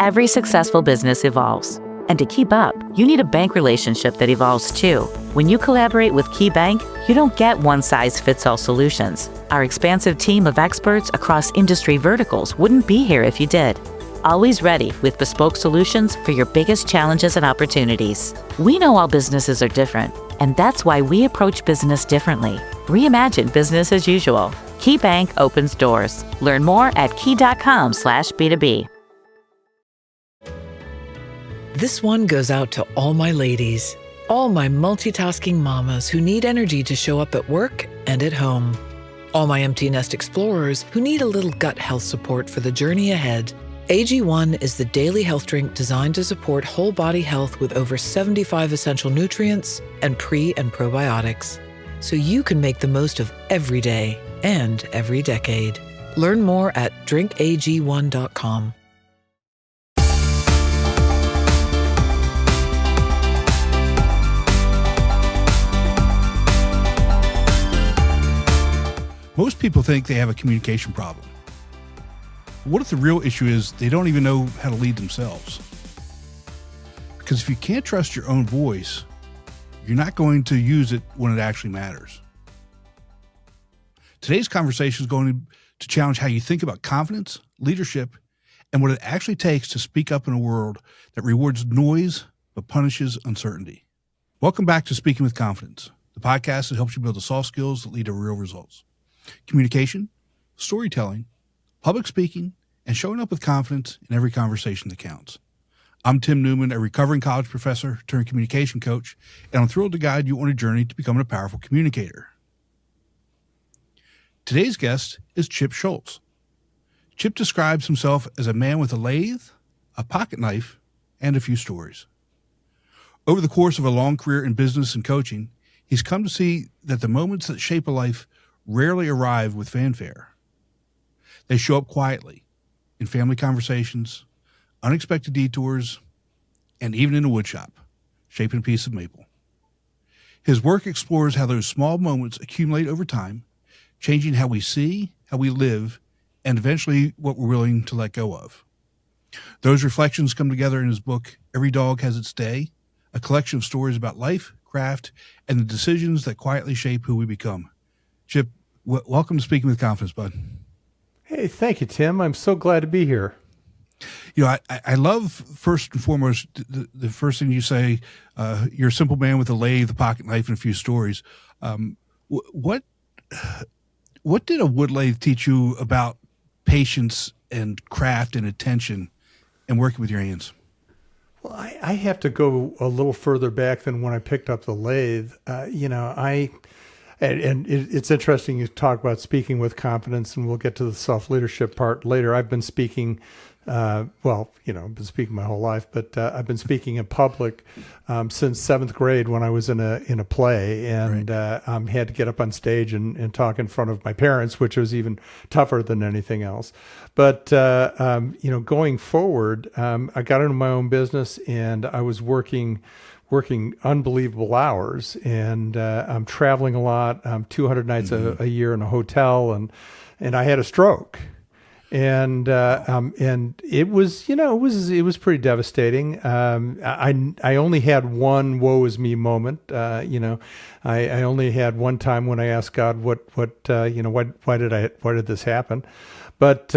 Every successful business evolves. And to keep up, you need a bank relationship that evolves too. When you collaborate with KeyBank, you don't get one-size-fits-all solutions. Our expansive team of experts across industry verticals wouldn't be here if you did. Always ready with bespoke solutions for your biggest challenges and opportunities. We know all businesses are different, and that's why we approach business differently. Reimagine business as usual. KeyBank opens doors. Learn more at key.com/B2B. This one goes out to all my ladies, all my multitasking mamas who need energy to show up at work and at home, all my empty nest explorers who need a little gut health support for the journey ahead. AG1 is the daily health drink designed to support whole body health with over 75 essential nutrients and pre- and probiotics, so you can make the most of every day and every decade. Learn more at drinkag1.com. Most people think they have a communication problem. What if the real issue is they don't even know how to lead themselves? Because if you can't trust your own voice, you're not going to use it when it actually matters. Today's conversation is going to challenge how you think about confidence, leadership, and what it actually takes to speak up in a world that rewards noise but punishes uncertainty. Welcome back to Speaking with Confidence, the podcast that helps you build the soft skills that lead to real results. Communication, storytelling, public speaking, and showing up with confidence in every conversation that counts. I'm Tim Newman, a recovering college professor turned communication coach, and I'm thrilled to guide you on a journey to becoming a powerful communicator. Today's guest is Chip Scholz. Chip describes himself as a man with a lathe, a pocket knife, and a few stories. Over the course of a long career in business and coaching, he's come to see that the moments that shape a life rarely arrive with fanfare. They show up quietly in family conversations, unexpected detours, and even in a woodshop, shaping a piece of maple. His work explores how those small moments accumulate over time, changing how we see, how we live, and eventually what we're willing to let go of. Those reflections come together in his book, Every Dog Has Its Day, a collection of stories about life, craft, and the decisions that quietly shape who we become. Chip, welcome to Speaking with Confidence, bud. Hey, thank you, Tim. I'm so glad to be here. You know, I love, first and foremost, the first thing you say, you're a simple man with a lathe, a pocket knife, and a few stories. What did a wood lathe teach you about patience and craft and attention and working with your hands? Well, I have to go a little further back than when I picked up the lathe. It's interesting you talk about speaking with confidence, and we'll get to the self-leadership part later. I've been speaking, I've been speaking my whole life, but I've been speaking in public since seventh grade when I was in a play, and right. Had to get up on stage and talk in front of my parents, which was even tougher than anything else. But going forward, I got into my own business, and I was working unbelievable hours, and I'm traveling a lot. 200 nights a year in a hotel, and I had a stroke, and it was pretty devastating. I only had one woe is me moment. I only had one time when I asked God, why did this happen? But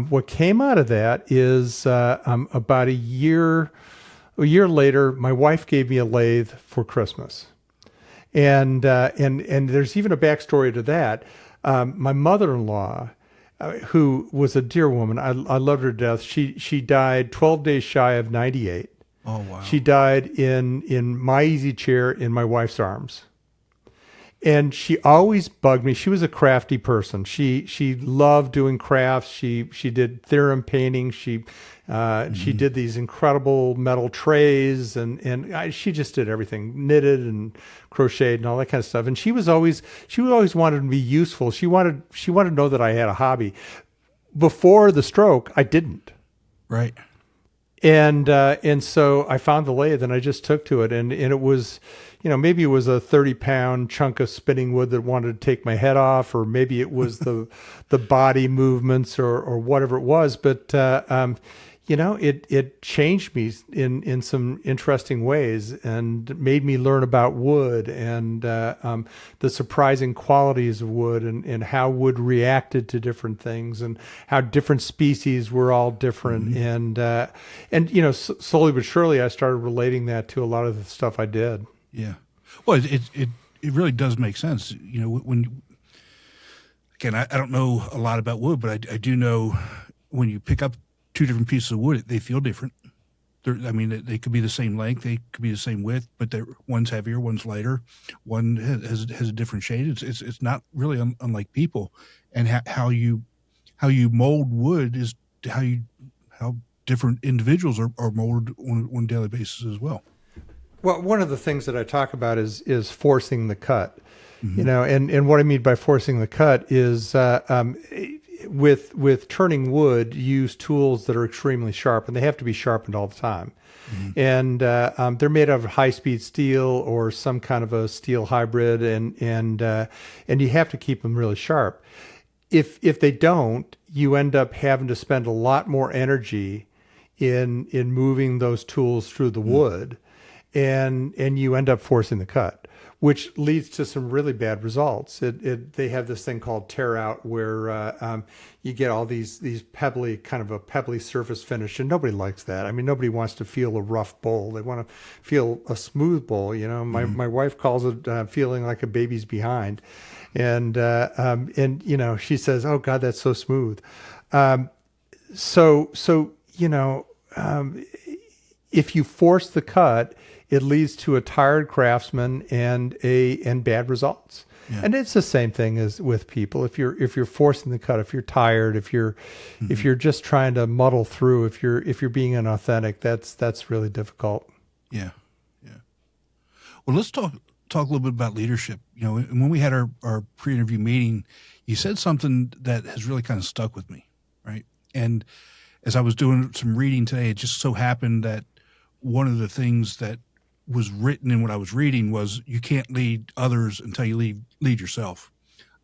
what came out of that is about a year later, my wife gave me a lathe for Christmas, and there's even a backstory to that. My mother-in-law, who was a dear woman, I loved her to death. She died 12 days shy of 98. Oh wow! She died in my easy chair in my wife's arms. And she always bugged me. She was a crafty person. She loved doing crafts. She did theorem painting. She did these incredible metal trays, and she just did everything, knitted and crocheted and all that kind of stuff. And she always wanted to be useful. She wanted to know that I had a hobby. Before the stroke, I didn't. Right. And so I found the lathe, and I just took to it, and it was, maybe it was a 30-pound chunk of spinning wood that wanted to take my head off, or maybe it was the body movements or whatever it was. But it changed me in some interesting ways and made me learn about wood and the surprising qualities of wood and how wood reacted to different things and how different species were all different. And slowly but surely I started relating that to a lot of the stuff I did. Yeah. Well, it really does make sense. When again, I don't know a lot about wood, but I do know when you pick up two different pieces of wood, they feel different. They could be the same length, they could be the same width, but one's heavier, one's lighter, one has a different shade. It's not really unlike people, and how you mold wood is how different individuals are molded on a daily basis as well. Well, one of the things that I talk about is forcing the cut. And what I mean by forcing the cut is with turning wood, you use tools that are extremely sharp, and they have to be sharpened all the time. And they're made out of high-speed steel or some kind of a steel hybrid, and you have to keep them really sharp. If they don't, you end up having to spend a lot more energy in moving those tools through the wood, and you end up forcing the cut, which leads to some really bad results. They have this thing called tear out where you get all these pebbly, kind of a pebbly surface finish, and nobody likes that. I mean, nobody wants to feel a rough bowl. They want to feel a smooth bowl. My wife calls it feeling like a baby's behind, and she says, "Oh God, that's so smooth." If you force the cut, it leads to a tired craftsman and bad results. Yeah. And it's the same thing as with people. If you're forcing the cut, if you're tired, if you're just trying to muddle through, if you're being inauthentic, that's really difficult. Yeah. Well, let's talk a little bit about leadership. When we had our pre-interview meeting, you said something that has really kind of stuck with me, right? And as I was doing some reading today, it just so happened that one of the things that was written in what I was reading was you can't lead others until you lead yourself.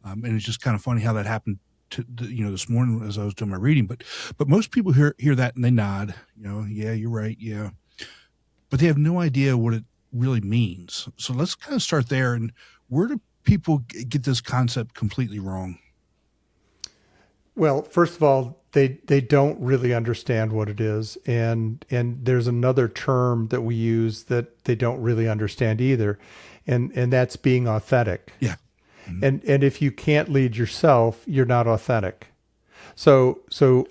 And it's just kind of funny how that happened this morning as I was doing my reading. But most people hear that and they nod, yeah, you're right. Yeah. But they have no idea what it really means. So let's kind of start there. And where do people get this concept completely wrong? Well, first of all, they don't really understand what it is, and there's another term that we use that they don't really understand either, and that's being authentic. Yeah. And if you can't lead yourself, you're not authentic. So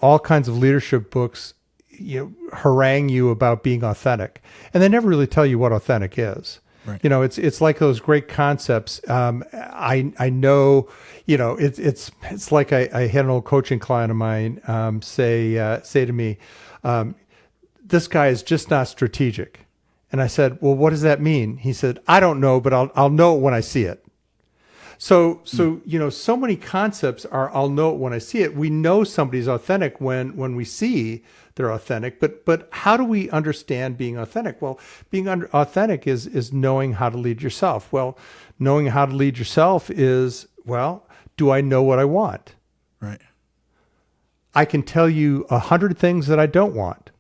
all kinds of leadership books, harangue you about being authentic, and they never really tell you what authentic is. Right. It's like those great concepts. I know, it's like I had an old coaching client of mine say to me, this guy is just not strategic. And I said, well, what does that mean? He said, I don't know, but I'll know it when I see it. So so many concepts are I'll know it when I see it. We know somebody's authentic when we see they're authentic, but how do we understand being authentic? Well, being authentic is knowing how to lead yourself. Well, knowing how to lead yourself is, well, do I know what I want? Right. I can tell you 100 things that I don't want,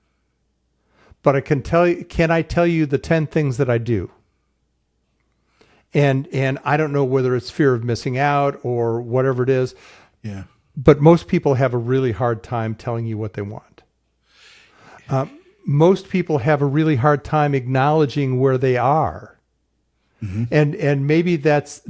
but can I tell you the 10 things that I do? And I don't know whether it's fear of missing out or whatever it is. Yeah. But most people have a really hard time telling you what they want. Most people have a really hard time acknowledging where they are. Mm-hmm. And maybe that's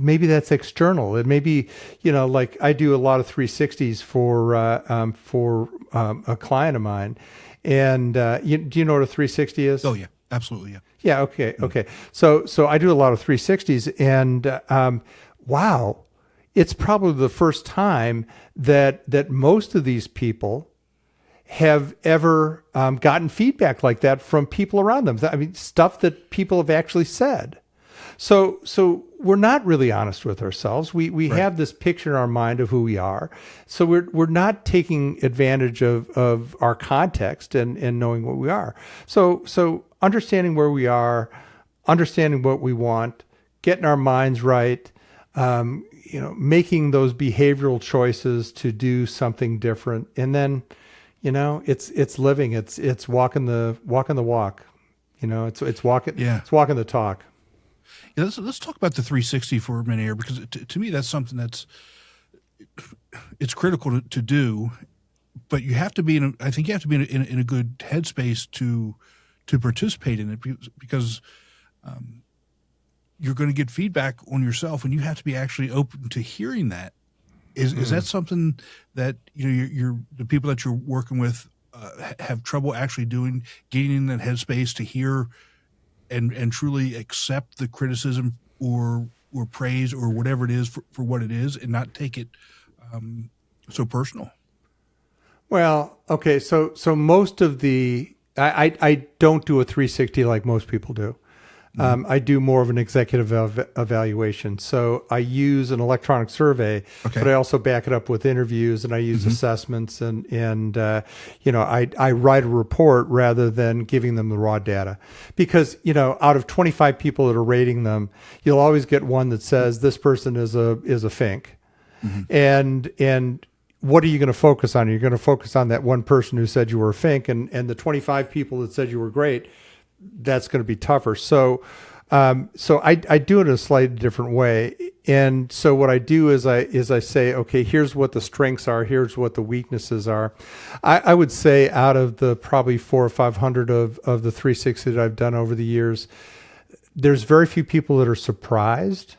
external. It may be, like I do a lot of 360s for a client of mine. And do you know what a 360 is? Oh yeah, absolutely. Yeah. Yeah. Okay. Okay. So I do a lot of 360s, and wow, it's probably the first time that most of these people have ever gotten feedback like that from people around them. I mean, stuff that people have actually said. So we're not really honest with ourselves. We right. have this picture in our mind of who we are. So we're not taking advantage of our context and knowing what we are. So understanding where we are, understanding what we want, getting our minds right, making those behavioral choices to do something different, and then, It's living. It's walking the walk. It's walking. Yeah. It's walking the talk. Yeah, let's talk about the 360 for a minute here, because to me that's something it's critical to do, but you have to be I think you have to be in a good headspace to participate in it, because you're going to get feedback on yourself, and you have to be actually open to hearing that. Is that something that you're the people that you're working with have trouble actually getting in that headspace to hear and truly accept the criticism or praise or whatever it is for what it is, and not take it so personal? Well, okay, so most of I don't do a 360 like most people do. I do more of an executive evaluation. So I use an electronic survey, Okay. but I also back it up with interviews, and I use assessments, and I write a report rather than giving them the raw data, because out of 25 people that are rating them, you'll always get one that says this person is a fink, and what are you going to focus on? You're going to focus on that one person who said you were a fink, and the 25 people that said you were great. That's going to be tougher. So I do it in a slightly different way. And so what I do is I say, okay, here's what the strengths are. Here's what the weaknesses are. I would say out of the probably 400 or 500 of the 360 that I've done over the years, there's very few people that are surprised.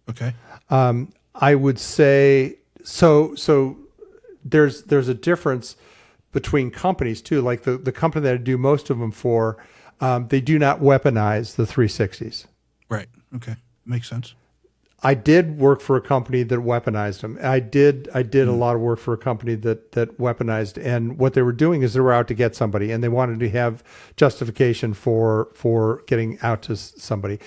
Okay. I would say, so there's a difference between companies too. Like the company that I do most of them for, they do not weaponize the 360s. Right. Okay. Makes sense. I did work for a company that weaponized them. I did a lot of work for a company that weaponized, and what they were doing is they were out to get somebody, and they wanted to have justification for getting out to somebody.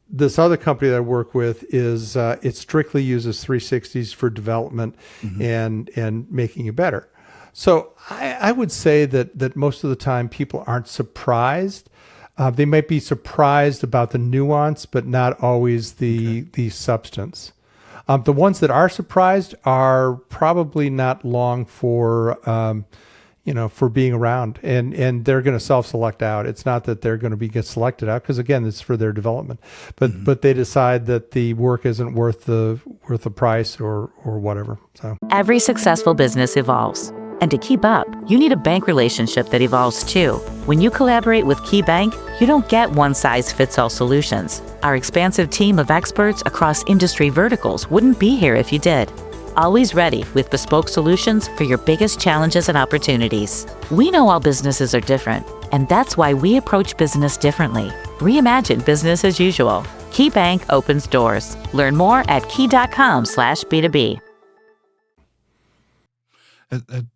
This other company that I work with is it strictly uses 360s for development and making you better. So I would say that most of the time people aren't surprised. They might be surprised about the nuance, but not always the substance. The ones that are surprised are probably not long for being around, and they're going to self-select out. It's not that they're going to get selected out, because again, it's for their development. But they decide that the work isn't worth the price or whatever. So Every successful business evolves. And to keep up, you need a bank relationship that evolves too. When you collaborate with KeyBank, you don't get one-size-fits-all solutions. Our expansive team of experts across industry verticals wouldn't be here if you did. Always ready with bespoke solutions for your biggest challenges and opportunities. We know all businesses are different, and that's why we approach business differently. Reimagine business as usual. KeyBank opens doors. Learn more at key.com/B2B.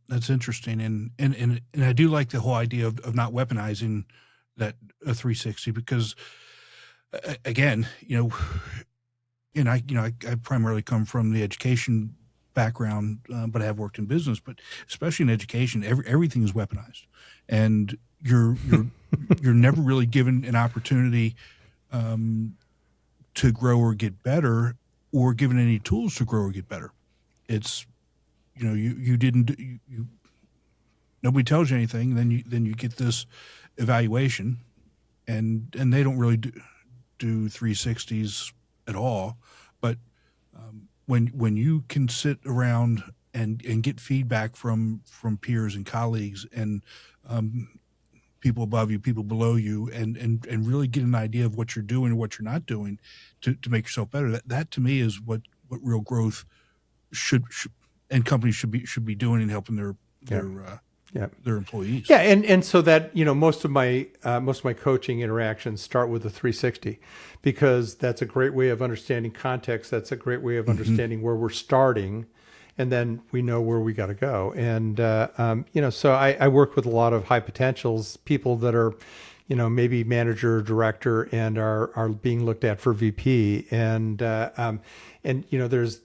That's interesting, and I do like the whole idea of not weaponizing that a 360, because again, I primarily come from the education background, but I have worked in business. But especially in education, everything is weaponized, and you're never really given an opportunity to grow or get better, or given any tools to grow or get better. It's nobody tells you anything, then you get this evaluation, and they don't really do 360s at all. But when you can sit around and get feedback from peers and colleagues and people above you, people below you, and really get an idea of what you're doing or what you're not doing to make yourself better, that to me is what real growth should and companies should be doing, and helping their employees. Yeah, and so that most of my coaching interactions start with the 360, because that's a great way of understanding context. That's a great way of understanding where we're starting, and then we know where we got to go. And so I work with a lot of high potentials, people that are maybe manager or director and are being looked at for VP, and there's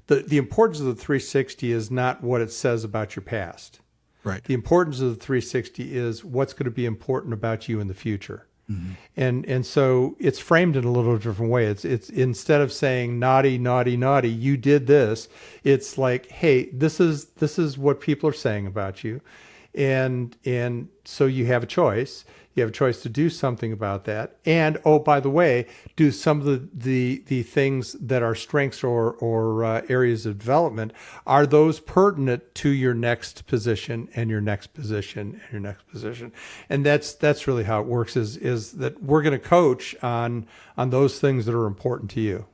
the importance of the 360 is not what it says about your past. Right. The importance of the 360 is what's going to be important about you in the future. And so it's framed in a little different way. It's instead of saying naughty, naughty, naughty, you did this, it's like, hey, this is what people are saying about you. And so you have a choice. You have a choice to do something about that. And, oh, by the way, do some of the things that are strengths or areas of development, are those pertinent to your next position and your next position and your next position? And that's really how it works, is that we're going to coach on those things that are important to you.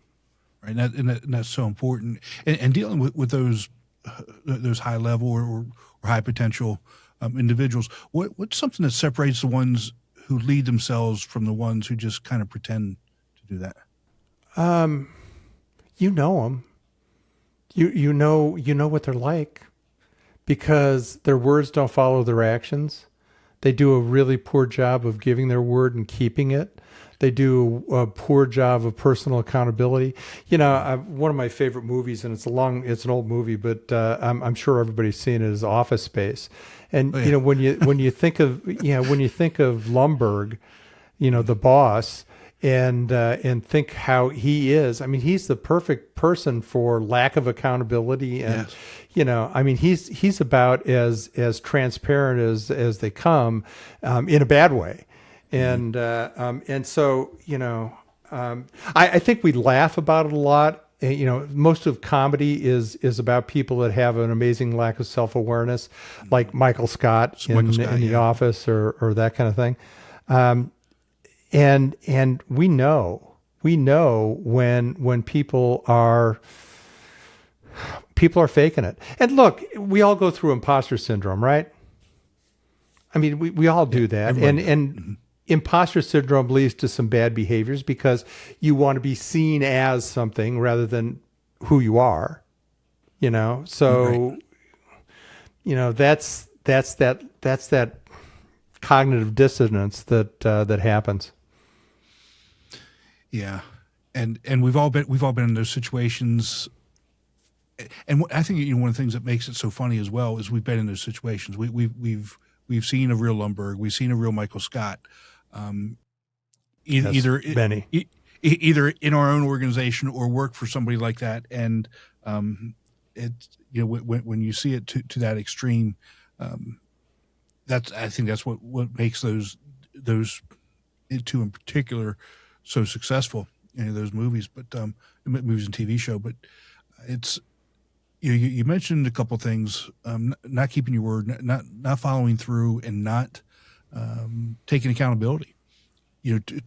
Right. And that's so important. And dealing with those high level or high potential individuals, what's something that separates the ones who lead themselves from the ones who just kind of pretend to do that? You know them. You know what they're like, because their words don't follow their actions. They do a really poor job of giving their word and keeping it. They do a poor job of personal accountability. One of my favorite movies, and it's an old movie, but I'm sure everybody's seen it, is Office Space. And when you think of Lumbergh, the boss, and think how he is. I mean, he's the perfect person for lack of accountability, and yes. he's about as transparent as they come, in a bad way. And so I think we laugh about it a lot. Most of comedy is about people that have an amazing lack of self-awareness, like Michael Scott in The Office or that kind of thing. And we know when people are faking it. And look, we all go through imposter syndrome, right? I mean, we all do that. And imposter syndrome leads to some bad behaviors because you want to be seen as something rather than who you are, So, right. That's that cognitive dissonance that happens. Yeah, and we've all been in those situations. And I think one of the things that makes it so funny as well is we've been in those situations. We've seen a real Lumbergh, we've seen a real Michael Scott. Either in our own organization or work for somebody like that, and when you see it to that extreme, I think that's what makes those two in particular so successful. Those movies, but movies and TV show. But it's you mentioned a couple things: not keeping your word, not following through, and not taking accountability.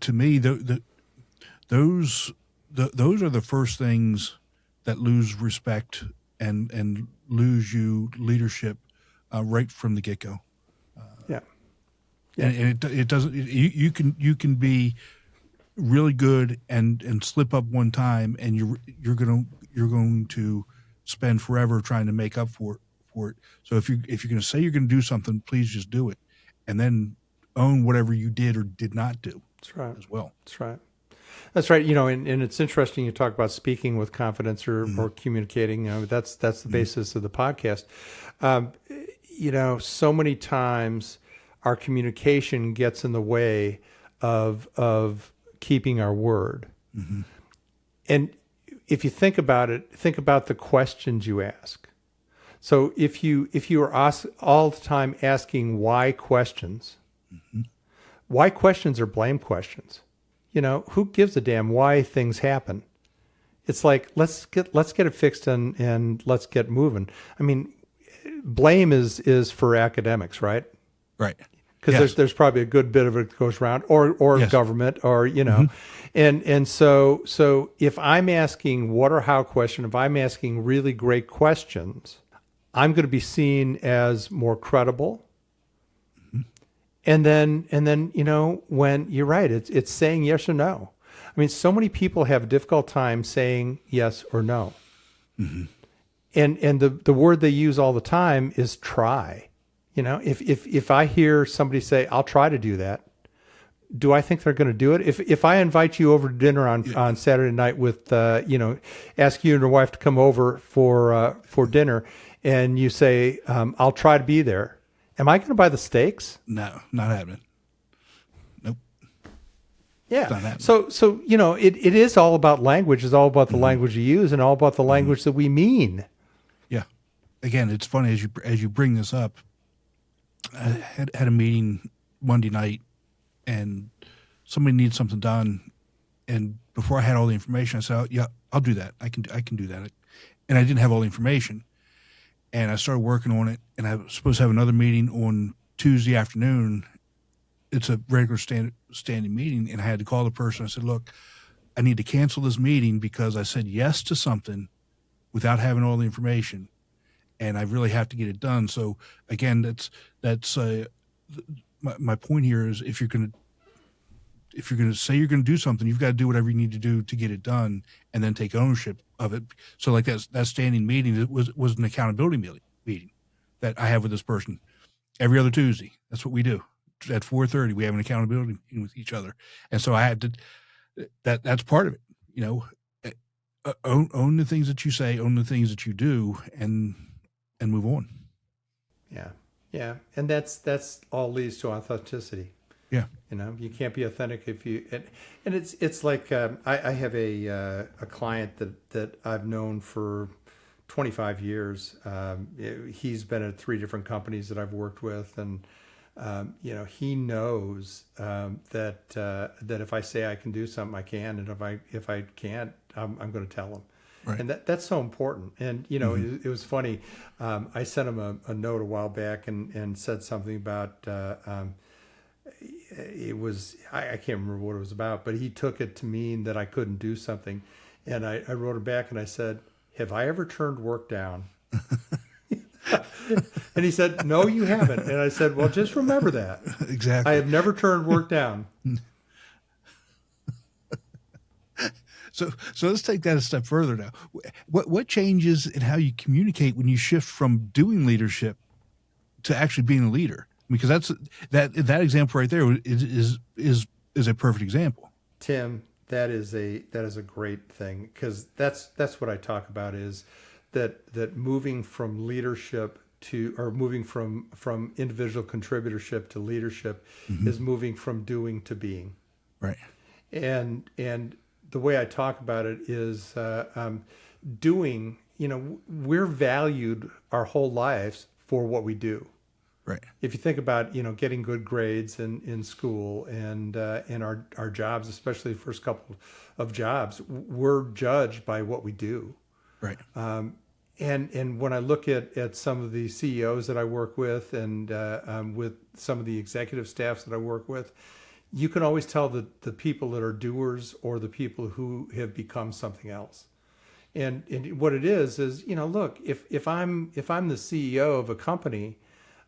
To me, those are the first things that lose respect and lose you leadership right from the get go. Yeah. And it doesn't. You can be really good and slip up one time, and you're going to spend forever trying to make up for it. So if you're going to say you're going to do something, please just do it, and then own whatever you did or did not do. That's right. As well. That's right. And it's interesting you talk about speaking with confidence or communicating. That's the basis of the podcast. So many times our communication gets in the way of keeping our word. Mm-hmm. And if you think about it, think about the questions you ask. So if you are all the time asking why questions, why questions are blame questions. Who gives a damn why things happen? It's like, let's get it fixed and let's get moving. I mean, blame is for academics, right? Right. Because there's probably a good bit of it that goes around, or yes. government, or and so if I'm asking what or how question, if I'm asking really great questions, I'm going to be seen as more credible. And then when you're right, it's saying yes or no. I mean, so many people have a difficult time saying yes or no. Mm-hmm. And the word they use all the time is try. If I hear somebody say, I'll try to do that, do I think they're going to do it? If I invite you over to dinner on Saturday night with, ask you and your wife to come over for dinner, and you say, I'll try to be there, am I going to buy the steaks? No, not happening. Nope. It's not Yeah. happening. So it is all about language. It's all about the language you use and all about the language that we mean. Yeah. Again, it's funny as you bring this up. I had a meeting Monday night, and somebody needs something done. And before I had all the information, I said, "Oh, yeah, I'll do that. I can do that." And I didn't have all the information, and I started working on it. And I was supposed to have another meeting on Tuesday afternoon. It's a regular standing meeting, and I had to call the person. I said, "Look, I need to cancel this meeting because I said yes to something without having all the information, and I really have to get it done." So again, that's my point here is if you're going to say you're going to do something, you've got to do whatever you need to do to get it done, and then take ownership of it. So like that standing meeting, it was an accountability meeting that I have with this person every other Tuesday. That's what we do. At 4:30, we have an accountability meeting with each other, and so I had to. That's part of it. Own the things that you say, own the things that you do, and move on. Yeah. Yeah. And that's all leads to authenticity. Yeah. You can't be authentic if you, and it's like, I have a client that I've known for 25 years. He's been at 3 different companies that I've worked with, and he knows that if I say I can do something, I can, and if I can't, I'm going to tell him. Right. And that's so important. And it was funny. I sent him a note a while back and said something about it was I can't remember what it was about, but he took it to mean that I couldn't do something, and I wrote him back and I said, "Have I ever turned work down?" And he said, "No, you haven't." And I said, "Well, just remember that. Exactly. I have never turned work down." So let's take that a step further now. What changes in how you communicate when you shift from doing leadership to actually being a leader? Because that example right there is a perfect example. Tim, that is a great thing, because that's what I talk about, is that moving from leadership or moving from individual contributorship to leadership is moving from doing to being. Right. And the way I talk about it is doing. We're valued our whole lives for what we do. Right. If you think about, getting good grades in school and in our jobs, especially the first couple of jobs, we're judged by what we do. Right. And when I look at some of the CEOs that I work with and with some of the executive staffs that I work with, you can always tell the people that are doers or the people who have become something else. And what it is, look, if I'm the CEO of a company,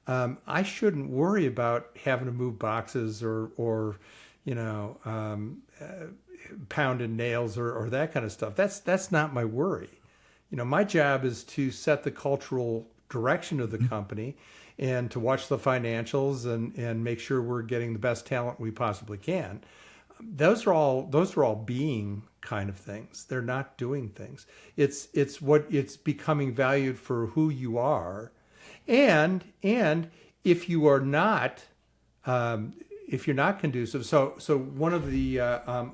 I shouldn't worry about having to move boxes or pounding nails or that kind of stuff. That's not my worry. My job is to set the cultural direction of the company and to watch the financials and make sure we're getting the best talent we possibly can. Those are all being kind of things. They're not doing things. It's becoming valued for who you are. And if you are not, if you're not conducive, so one of the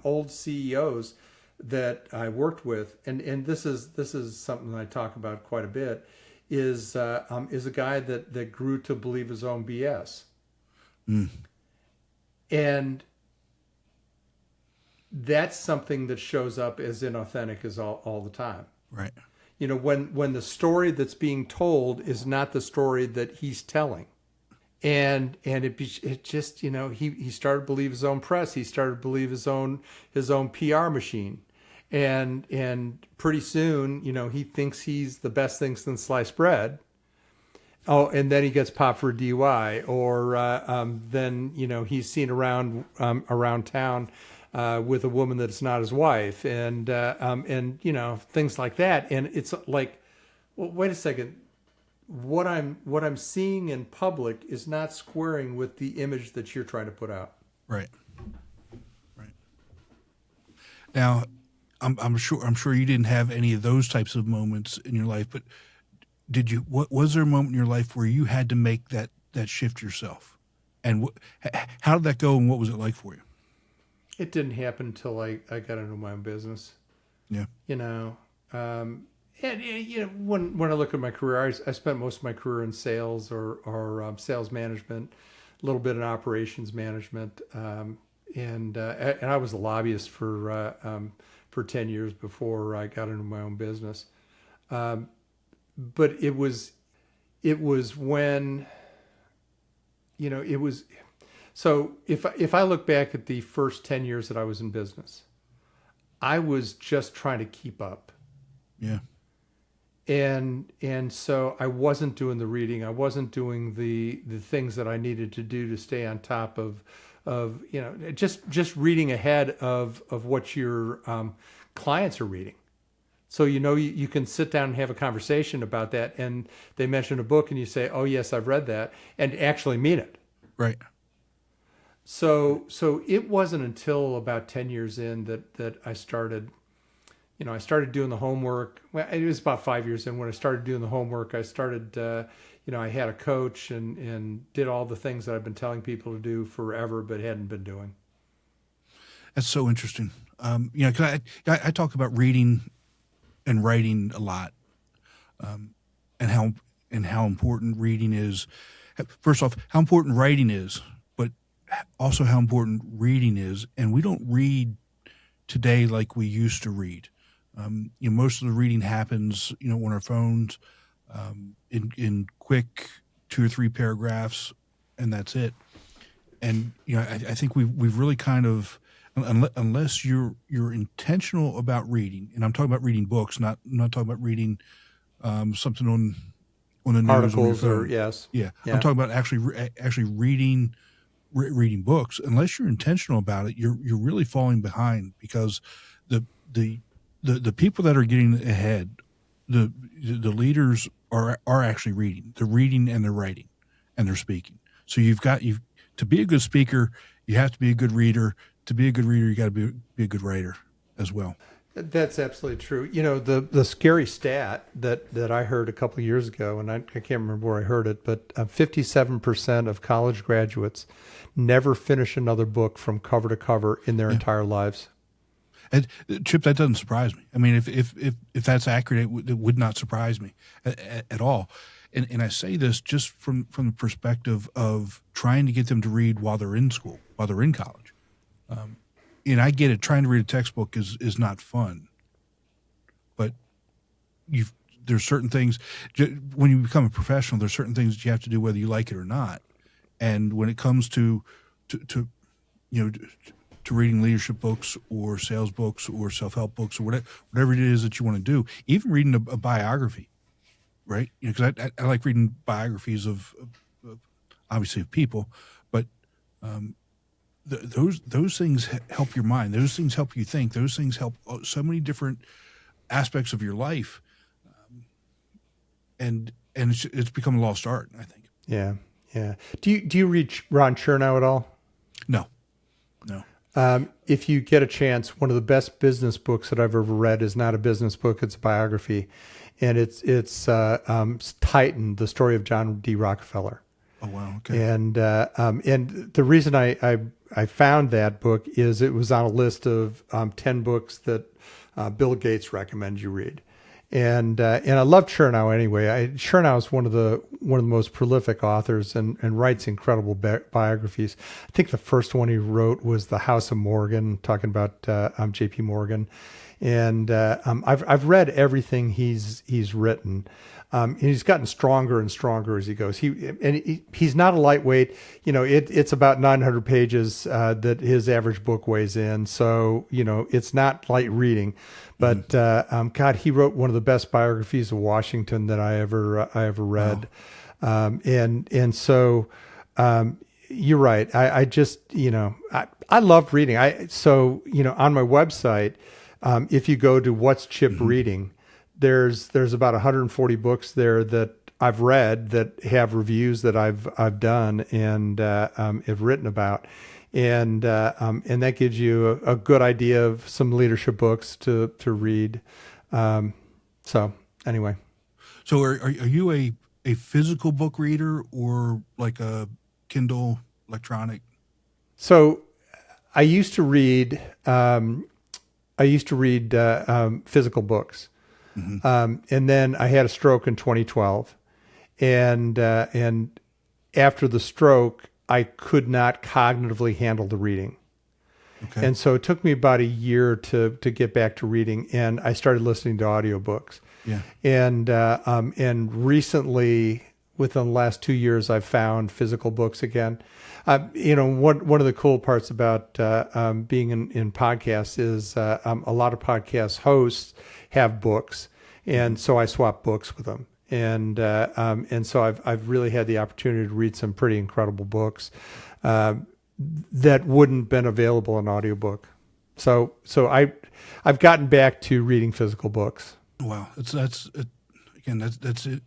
old CEOs that I worked with, and this is something that I talk about quite a bit, is a guy that grew to believe his own BS, and that's something that shows up as inauthentic as all the time. Right. When the story that's being told is not the story that he's telling. And it just, he started to believe his own press. He started to believe his own PR machine. And pretty soon, he thinks he's the best thing since sliced bread. Oh, and then he gets popped for a DUI, or then, he's seen around town with a woman that's not his wife, and things like that. And it's like, well, wait a second. What I'm seeing in public is not squaring with the image that you're trying to put out. Right. Now, I'm sure you didn't have any of those types of moments in your life, but did you? Was there a moment in your life where you had to make that shift yourself? And how did that go, and what was it like for you? It didn't happen until I got into my own business. Yeah. You know, and you know, when I look at my career, I spent most of my career in sales or sales management, a little bit in operations management, and I was a lobbyist for 10 years before I got into my own business. But it was when, you know, it was. So if I look back at the first 10 years that I was in business, I was just trying to keep up. Yeah. And so I wasn't doing the reading. I wasn't doing the things that I needed to do to stay on top of you know, just reading ahead of what your clients are reading. So, you know, you can sit down and have a conversation about that, and they mention a book and you say, oh yes, I've read that, and actually mean it. Right. So it wasn't until about 10 years in that I started, you know, I started doing the homework. Well, it was about 5 years in when I started doing the homework. I started, you know, I had a coach and did all the things that I've been telling people to do forever, but hadn't been doing. That's so interesting. You know, 'cause I talk about reading and writing a lot, and how important reading is. First off, how important writing is, but also how important reading is. And we don't read today like we used to read. You know, most of the reading happens, you know, on our phones, in quick 2 or 3 paragraphs, and that's it. And you know, I think we've really kind of, unless you're intentional about reading, and I'm talking about reading books, I'm not talking about reading something on the news, Articles or yes, yeah. I'm talking about actually reading books. Unless you're intentional about it, you're really falling behind, because the people that are getting ahead, the leaders are actually reading. They're reading and they're writing and they're speaking. So to be a good speaker, you have to be a good reader. To be a good reader, you got to be a good writer as well. That's absolutely true. You know, the scary stat that I heard a couple of years ago, and I can't remember where I heard it, but 57% of college graduates never finish another book from cover to cover in their entire lives. And Chip, that doesn't surprise me. I mean, if that's accurate, it would not surprise me at all. And I say this just from the perspective of trying to get them to read while they're in school, while they're in college. And I get it. Trying to read a textbook is not fun, but there's certain things when you become a professional. There's certain things that you have to do whether you like it or not. And when it comes to you know, to reading leadership books or sales books or self-help books or whatever it is that you want to do, even reading a biography, right? You know, because I like reading biographies of obviously of people, but those things help your mind. Those things help you think. Those things help so many different aspects of your life, and it's become a lost art, I think. Yeah. Do you read Ron Chernow at all? No. If you get a chance, one of the best business books that I've ever read is not a business book; it's a biography, and it's Titan: The Story of John D. Rockefeller. Oh wow! Okay. And the reason I found that book is it was on a list of 10 books that Bill Gates recommends you read, and I love Chernow anyway. Chernow is one of the most prolific authors and writes incredible biographies. I think the first one he wrote was The House of Morgan, talking about J.P. Morgan, and I've read everything he's written. And he's gotten stronger and stronger as he goes. He's not a lightweight. You know, it's about 900 pages that his average book weighs in. So, you know, it's not light reading. But God, he wrote one of the best biographies of Washington that I ever read. Wow. So you're right. I just, you know, I love reading. So, you know, on my website, if you go to What's Chip Reading, there's about 140 books there that I've read that have reviews that I've done and have written about, and that gives you a good idea of some leadership books to read. So anyway, so are you a physical book reader or like a Kindle electronic? So I used to read. Physical books, and then I had a stroke in 2012, and after the stroke, I could not cognitively handle the reading. Okay. And so it took me about a year to get back to reading, and I started listening to audiobooks. Yeah. And recently, within the last 2 years, I've found physical books again. One of the cool parts about being in podcasts is a lot of podcast hosts have books, and so I swap books with them. And so I've really had the opportunity to read some pretty incredible books that wouldn't been available in audiobook. So I've gotten back to reading physical books. Wow, that's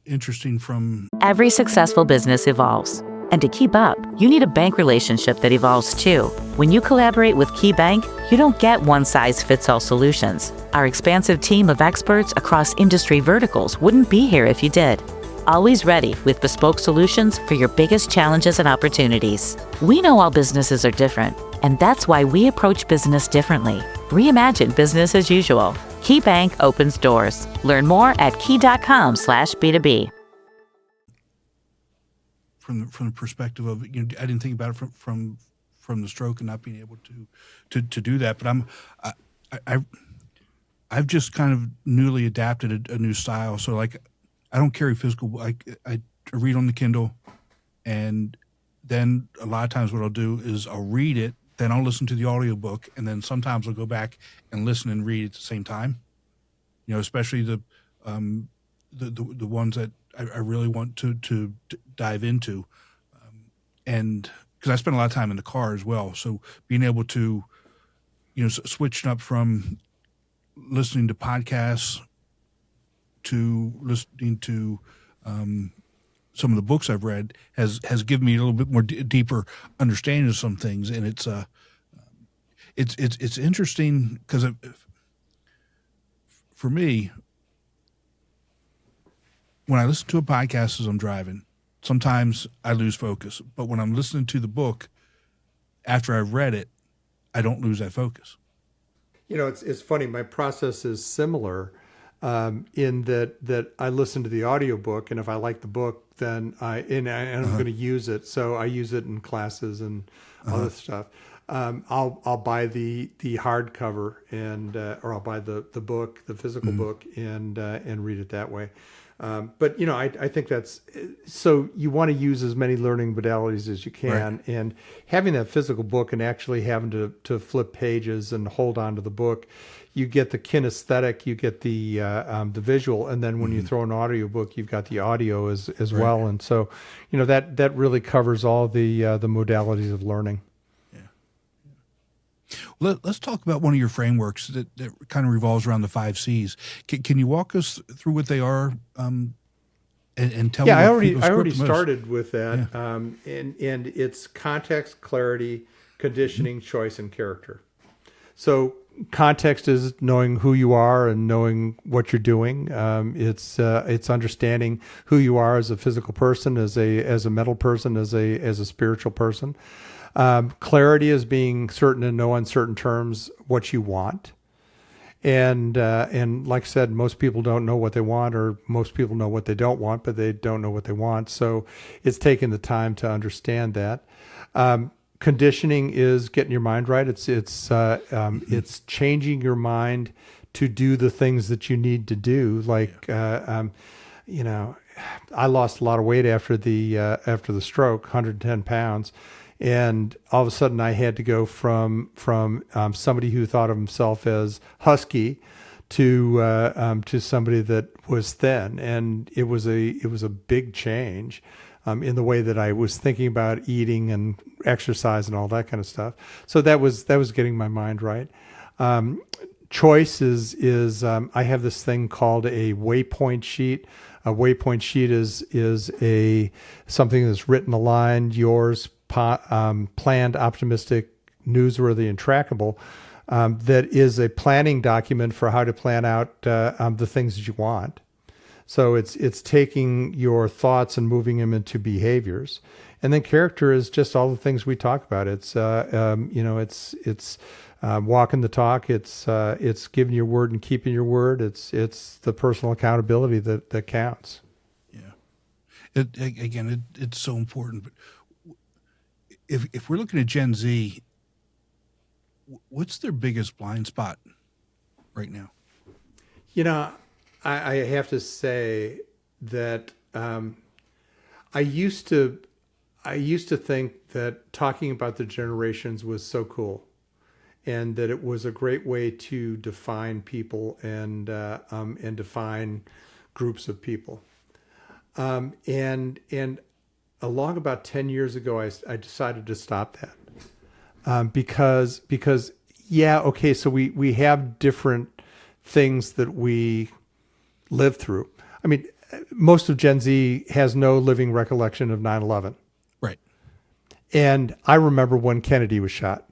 interesting. From Every successful business evolves. And to keep up, you need a bank relationship that evolves too. When you collaborate with KeyBank, you don't get one-size-fits-all solutions. Our expansive team of experts across industry verticals wouldn't be here if you did. Always ready with bespoke solutions for your biggest challenges and opportunities. We know all businesses are different, and that's why we approach business differently. Reimagine business as usual. KeyBank opens doors. Learn more at key.com/B2B. From the perspective of, I didn't think about it from the stroke and not being able to do that. But I've just kind of newly adapted a new style. So like, I don't carry physical. I read on the Kindle, and then a lot of times what I'll do is I'll read it, then I'll listen to the audiobook, and then sometimes I'll go back and listen and read at the same time. Especially the ones that I really want to dive into, and because I spend a lot of time in the car as well, so being able to, switching up from listening to podcasts to listening to some of the books I've read has given me a little bit more deeper understanding of some things, and it's interesting because for me, when I listen to a podcast as I'm driving, sometimes I lose focus. But when I'm listening to the book, after I've read it, I don't lose that focus. It's funny. My process is similar in that I listen to the audiobook, and if I like the book, then I'm going to use it. So I use it in classes and other stuff. I'll buy the hardcover or I'll buy the book, the physical book, and read it that way. But I think that's so you want to use as many learning modalities as you can, right. And having that physical book and actually having to flip pages and hold on to the book, you get the kinesthetic, you get the visual, and then when you throw an audiobook, you've got the audio as right. well, and so that really covers all the modalities of learning. Let's talk about one of your frameworks that kind of revolves around the 5 C's. Can you walk us through what they are and tell me? Yeah, I already started with that, and it's context, clarity, conditioning, choice, and character. So context is knowing who you are and knowing what you're doing. It's understanding who you are as a physical person, as a mental person, as a spiritual person. Clarity is being certain in no uncertain terms what you want. And like I said, most people don't know what they want, or most people know what they don't want, but they don't know what they want. So it's taking the time to understand that. Conditioning is getting your mind right. It's changing your mind to do the things that you need to do. Like, I lost a lot of weight after the stroke, 110 pounds. And all of a sudden, I had to go from somebody who thought of himself as husky to somebody that was thin, and it was a big change in the way that I was thinking about eating and exercise and all that kind of stuff. So that was getting my mind right. Choice is I have this thing called a waypoint sheet. A waypoint sheet is something that's written, aligned, yours. Planned, optimistic, newsworthy, and trackable. That is a planning document for how to plan out the things that you want. So it's taking your thoughts and moving them into behaviors. And then character is just all the things we talk about. It's it's walking the talk. It's giving your word and keeping your word. It's the personal accountability that counts. Yeah. It's so important. But if we're looking at Gen Z, what's their biggest blind spot right now? I have to say that I used to think that talking about the generations was so cool, and that it was a great way to define people and define groups of people. And along about 10 years ago, I decided to stop that because yeah, okay, so we have different things that we live through. I mean, most of Gen Z has no living recollection of 9/11. Right. And I remember when Kennedy was shot.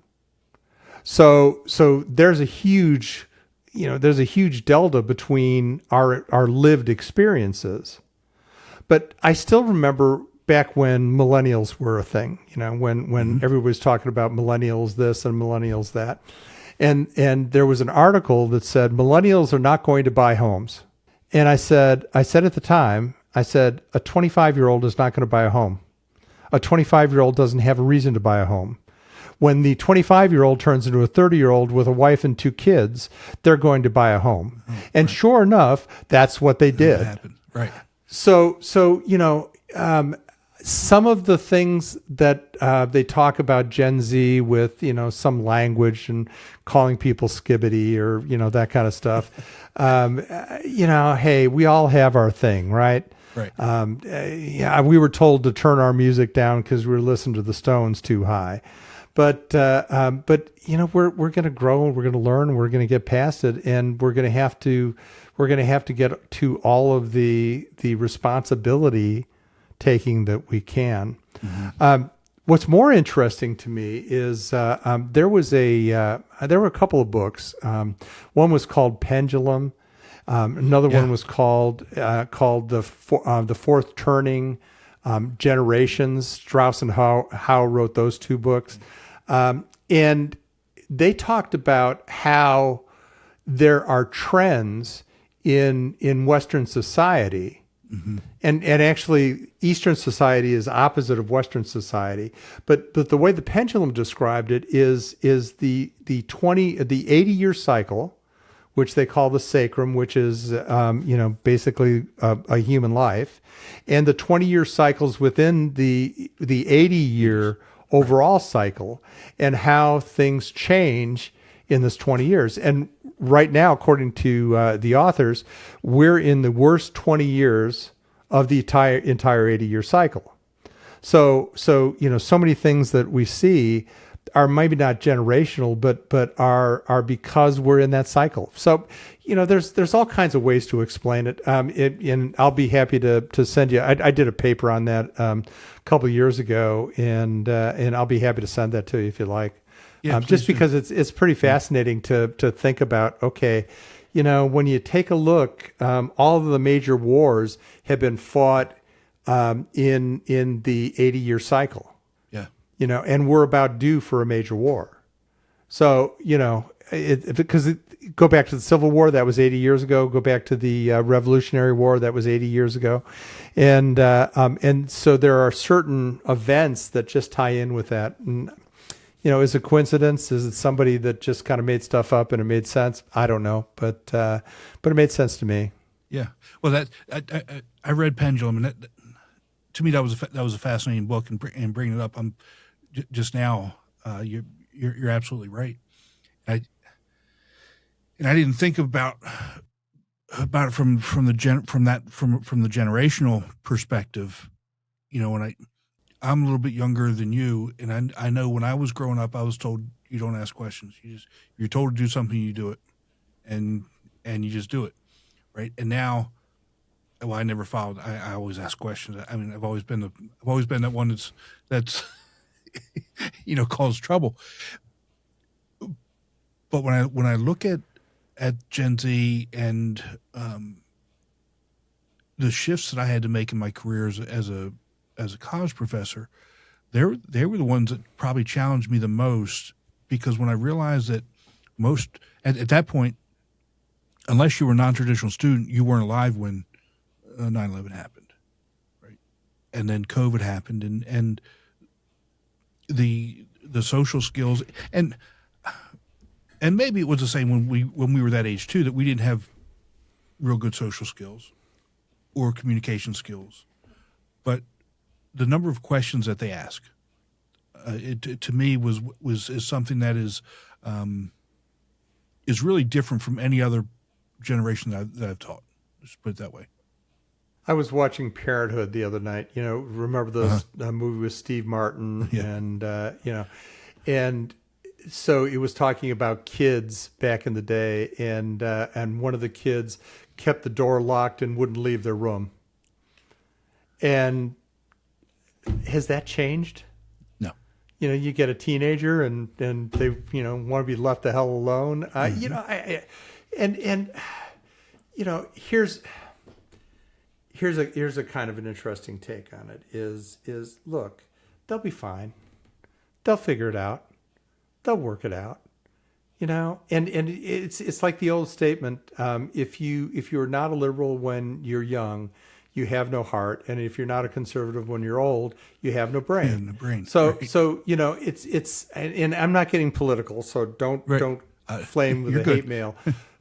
So there's a huge delta between our lived experiences. But I still remember back when millennials were a thing, when everybody was talking about millennials this and millennials that. And there was an article that said millennials are not going to buy homes. And I said at the time, a 25-year-old is not going to buy a home. A 25-year-old doesn't have a reason to buy a home. When the 25-year-old turns into a 30-year-old with a wife and 2 kids, they're going to buy a home. And sure enough, that's what they did. That happened. Right. So some of the things that they talk about Gen Z with, some language and calling people skibbity or, that kind of stuff. Hey, we all have our thing, right? Right. We were told to turn our music down because we were listening to the Stones too high. But we're going to grow and we're going to learn and we're going to get past it, and we're going to have to get to all of the responsibility taking that we can. Mm-hmm. What's more interesting to me is there were a couple of books. One was called Pendulum. Another one was called the Fourth Turning. Generations. Strauss and Howe wrote those 2 books, and they talked about how there are trends in Western society. Mm-hmm. And actually, Eastern society is opposite of Western society. But the way the Pendulum described it is the 80-year cycle, which they call the sacrum, which is basically a human life, and the 20-year cycles within the 80-year overall cycle, and how things change in this 20 years. And right now, according to the authors, we're in the worst 20 years of the entire 80-year cycle. So many things that we see are maybe not generational, but are because we're in that cycle. So, there's all kinds of ways to explain it. And I'll be happy to send you. I did a paper on that a couple of years ago, and I'll be happy to send that to you if you like. Yeah, just because it's pretty fascinating to think about. Okay, when you take a look, all of the major wars have been fought in the 80-year cycle. And we're about due for a major war. So, because go back to the Civil War, that was 80 years ago. Go back to the Revolutionary War, that was 80 years ago. And so there are certain events that just tie in with that. And, is it coincidence? Is it somebody that just kind of made stuff up and it made sense? I don't know, but it made sense to me. Yeah. Well, I read Pendulum, and to me that was a fascinating book, and bringing it up, just now, you're absolutely right. I didn't think about it from the generational perspective. When I'm a little bit younger than you, and I know when I was growing up, I was told you don't ask questions. You're told to do something, you do it, and you just do it, right? And now, well, I never followed. I always ask questions. I mean, I've always been that one that's cause trouble. But when I look at Gen Z and the shifts that I had to make in my career as a college professor, they were the ones that probably challenged me the most, because when I realized that most at that point, unless you were a non-traditional student, you weren't alive when 9/11 happened, right? And then COVID happened, and the social skills, and maybe it was the same when we were that age too, that we didn't have real good social skills or communication skills, but the number of questions that they ask, to me is something that is really different from any other generation that I've taught. Just put it that way. I was watching Parenthood the other night. Remember those movie with Steve Martin, Yeah. and and so it was talking about kids back in the day, and one of the kids kept the door locked and wouldn't leave their room. And has that changed? No. You get a teenager and they want to be left the hell alone. Here's a kind of an interesting take on it. Is look, they'll be fine. They'll figure it out. They'll work it out. And it's like the old statement: if you're not a liberal when you're young, you have no heart, and if you're not a conservative when you're old, you have no brain. Yeah, no brain. So Right. so it's and I'm not getting political, so don't flame with you're the good. hate mail,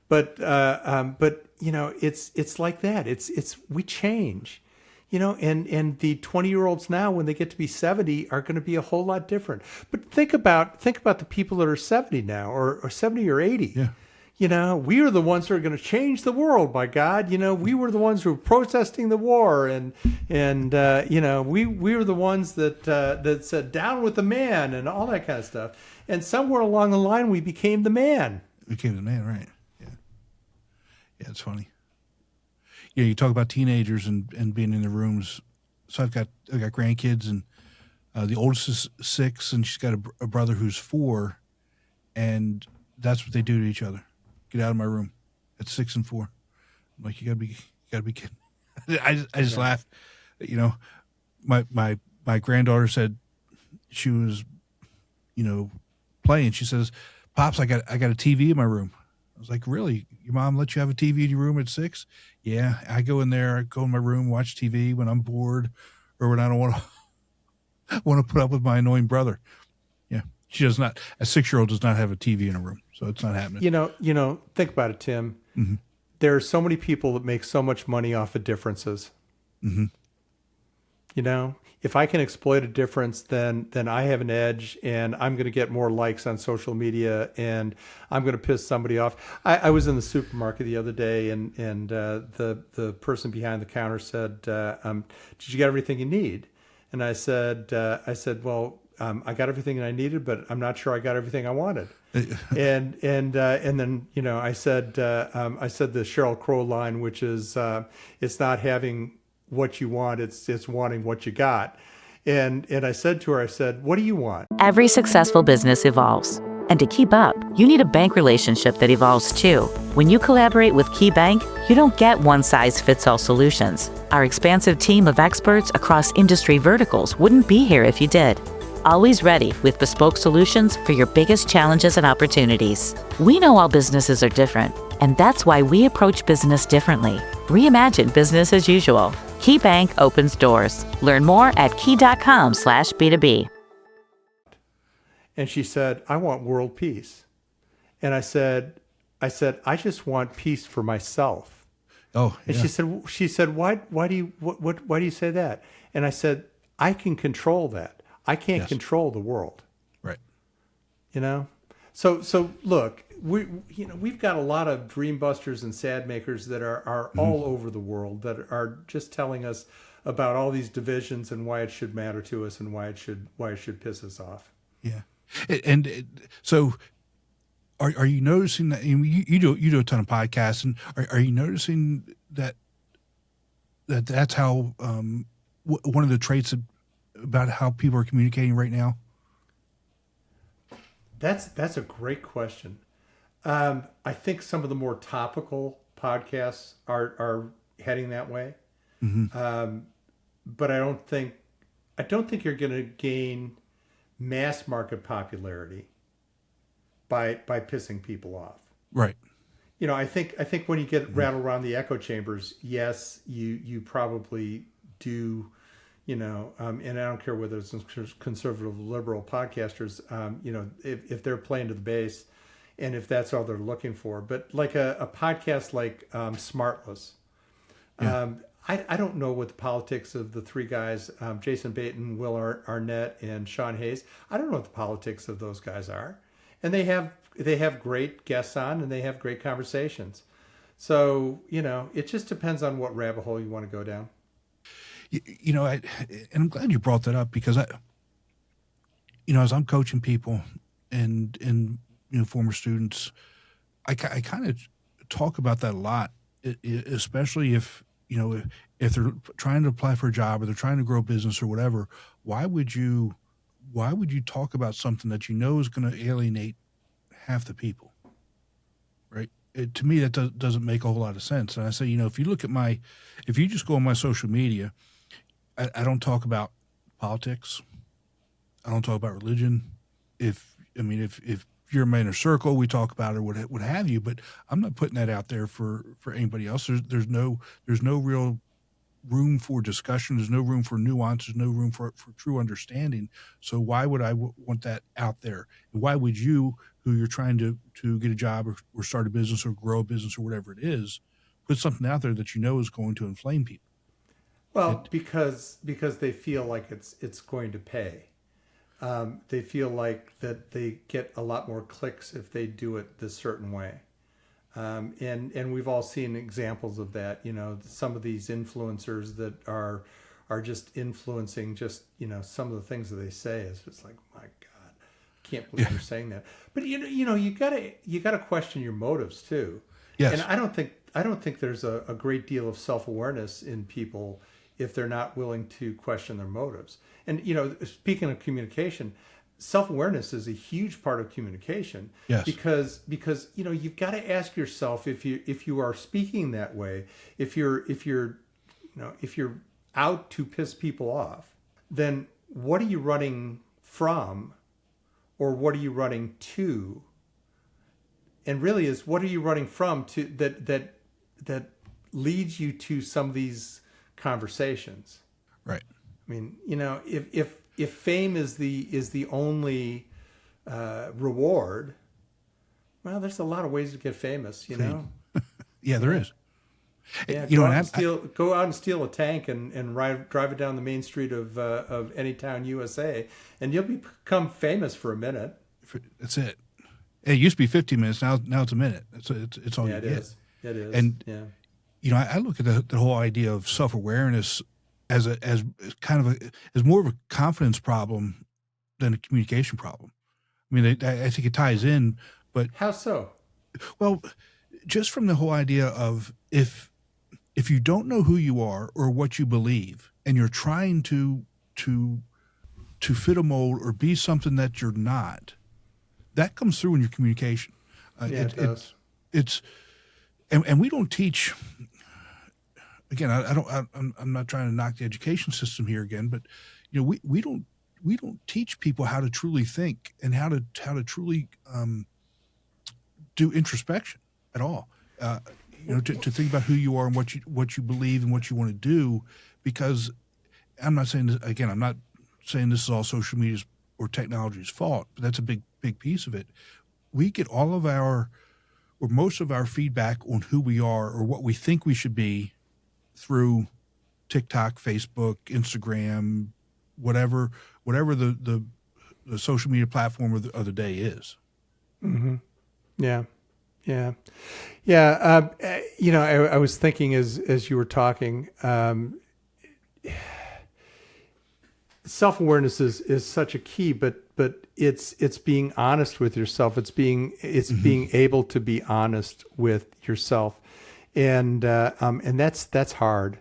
but it's like that. It's we change, and the 20-year-olds now, when they get to be 70, are going to be a whole lot different. But think about the people that are 70 now, or 70 or 80. Yeah. We are the ones who are going to change the world, by God. We were the ones who were protesting the war, and we were the ones that said down with the man and all that kind of stuff. And somewhere along the line, we became the man. Became the man, right? Yeah. Yeah, it's funny. Yeah, you talk about teenagers and being in the rooms. So I've got grandkids, and the oldest is 6, and she's got a brother who's 4, and that's what they do to each other. Get out of my room at 6 and 4. I'm like, you gotta be kidding. I just laughed. My granddaughter said, she was, playing. She says, "Pops, I got a TV in my room." I was like, "Really? Your mom let you have a TV in your room at 6?" "Yeah, I go in there, I go in my room, watch TV when I'm bored, or when I don't want to put up with my annoying brother." Yeah, she does not. A 6-year-old does not have a TV in her room, so it's not happening. Think about it, Tim. Mm-hmm. There are so many people that make so much money off of differences. Mm-hmm. If I can exploit a difference, then I have an edge, and I'm going to get more likes on social media, and I'm going to piss somebody off. I was in the supermarket the other day, and the person behind the counter said, "Did you get everything you need?" And I said, "Well, I got everything I needed, but I'm not sure I got everything I wanted." and then I said the Sheryl Crow line, which is it's not having what you want, it's wanting what you got. And I said to her, "What do you want?" Every successful business evolves. And to keep up, you need a bank relationship that evolves too. When you collaborate with KeyBank, you don't get one-size-fits-all solutions. Our expansive team of experts across industry verticals wouldn't be here if you did. Always ready with bespoke solutions for your biggest challenges and opportunities. We know all businesses are different, and that's why we approach business differently. Reimagine business as usual. KeyBank opens doors. Learn more at key.com/B2B. And she said, "I want world peace." And I said, "I just want peace for myself." Oh, yeah. And she said, why do you say that? And I said, "I can control that. I can't control the world." Right. So look, we've got a lot of dream busters and sad makers that are all over the world, that are just telling us about all these divisions and why it should matter to us and why it should piss us off. Yeah. So are you noticing that you do a ton of podcasts, and are you noticing that's how one of the traits about how people are communicating right now? That's a great question. I think some of the more topical podcasts are heading that way. Mm-hmm. But I don't think I don't think you're going to gain mass market popularity by pissing people off. Right. I think when you get rattled around the echo chambers, yes, you probably do, and I don't care whether it's conservative, liberal podcasters, if they're playing to the base, and if that's all they're looking for. But like a podcast like Smartless, I don't know what the politics of the three guys, Jason Bateman, Will Arnett, and Sean Hayes. I don't know what the politics of those guys are, and they have great guests on, and they have great conversations. So it just depends on what rabbit hole you want to go down. And I'm glad you brought that up, because as I'm coaching people and former students, I kind of talk about that a lot, especially if they're trying to apply for a job or they're trying to grow a business or whatever. Why would you talk about something that is going to alienate half the people, right? To me, that doesn't make a whole lot of sense. And I say, if you just go on my social media, I don't talk about politics. I don't talk about religion. If you're in my inner circle, we talk about it, what have you. But I'm not putting that out there for anybody else. There's no real room for discussion. There's no room for nuance. There's no room for true understanding. So why would I want that out there? And why would you, who you're trying to get a job or start a business or grow a business or whatever it is, put something out there that is going to inflame people? Well, because they feel like it's going to pay. They feel like that they get a lot more clicks if they do it this certain way. And we've all seen examples of that. Some of these influencers that are just influencing just, some of the things that they say is just like, my God, I can't believe you're saying that. But you gotta question your motives too. Yes. And I don't think there's a great deal of self-awareness in people if they're not willing to question their motives. And speaking of communication, self-awareness is a huge part of communication. Yes. Because you've got to ask yourself, if you are speaking that way, if you're out to piss people off, then what are you running from, or what are you running to? And really, is what are you running from to that leads you to some of these conversations? Right. I mean, if fame is the only reward, well, there's a lot of ways to get famous, know. Yeah, there is. Yeah, go out and steal a tank and drive it down the main street of any town, USA, and you'll become famous for a minute. That's it. It used to be 15 minutes. Now it's a minute. It's all you get. It is. And I look at the whole idea of self-awareness as more of a confidence problem than a communication problem. I mean, I think it ties in, but how so? Well, just from the whole idea of if you don't know who you are or what you believe, and you're trying to fit a mold or be something that you're not, that comes through in your communication. It does. It's and we don't teach. Again, I'm not trying to knock the education system here again, but we don't teach people how to truly think and how to truly do introspection at all. To think about who you are and what you believe and what you want to do. Because I'm not saying this, again, I'm not saying this is all social media's or technology's fault, but that's a big piece of it. We get all of our or most of our feedback on who we are or what we think we should be through TikTok, Facebook, Instagram, whatever the social media platform of the day is. Mm-hmm. Yeah. I was thinking as you were talking, self-awareness is such a key, but it's being honest with yourself. It's being able to be honest with yourself. And that's hard.